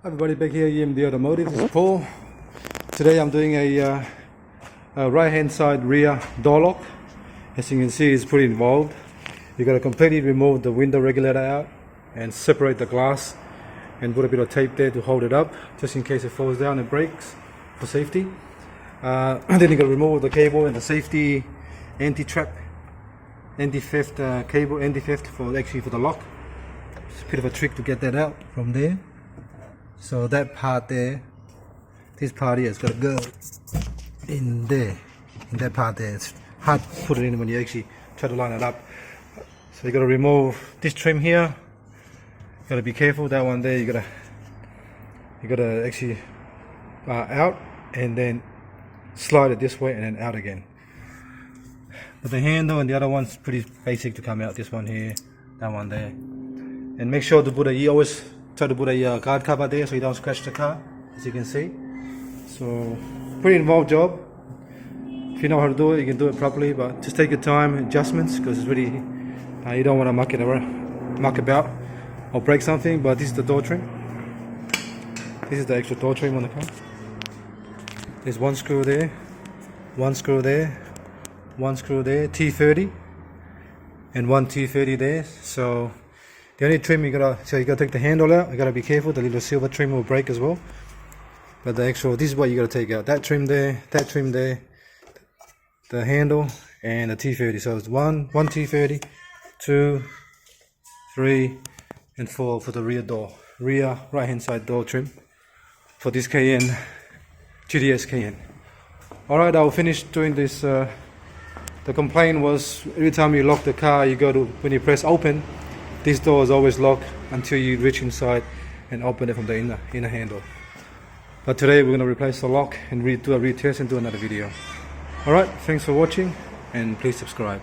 Hi everybody, back here EMD Automotive. This is Paul. Today I'm doing a right hand side rear door lock. As you can see, it's pretty involved. You got to completely remove the window regulator out and separate the glass and put a bit of tape there to hold it up just in case it falls down and breaks for safety. Then you got to remove the cable and the safety anti-trap, anti-theft cable, anti-theft for the lock. It's a bit of a trick to get that out from there. So that part there, this part here is got to go in there, in that part there. It's hard to put it in when you actually try to line it up. So you got to remove this trim here. You got to be careful. That one there, you got to actually out and then slide it this way and then out again. But the handle and the other one's pretty basic to come out. This one here, that one there, and make sure to put you always try to put a guard cover there so you don't scratch the car, as you can see. So pretty involved job. If you know how to do it, you can do it properly, but just take your time, adjustments, because it's really you don't want to muck about or break something. But this is the door trim. This is the actual door trim on the car. There's one screw there, one screw there, one screw there, T30, and one T30 there. So the only trim you gotta take the handle out. You gotta be careful. The little silver trim will break as well. But the actual, this is what you gotta take out. That trim there, the handle, and the T30. So it's one T30, 2, 3, and 4 for the rear right hand side door trim for this Cayenne, GTS Cayenne. All right, I'll finish doing this. The complaint was every time you lock the car, when you press open, this door is always locked until you reach inside and open it from the inner handle. But today we're going to replace the lock and do a retest and do another video. Alright, thanks for watching and please subscribe.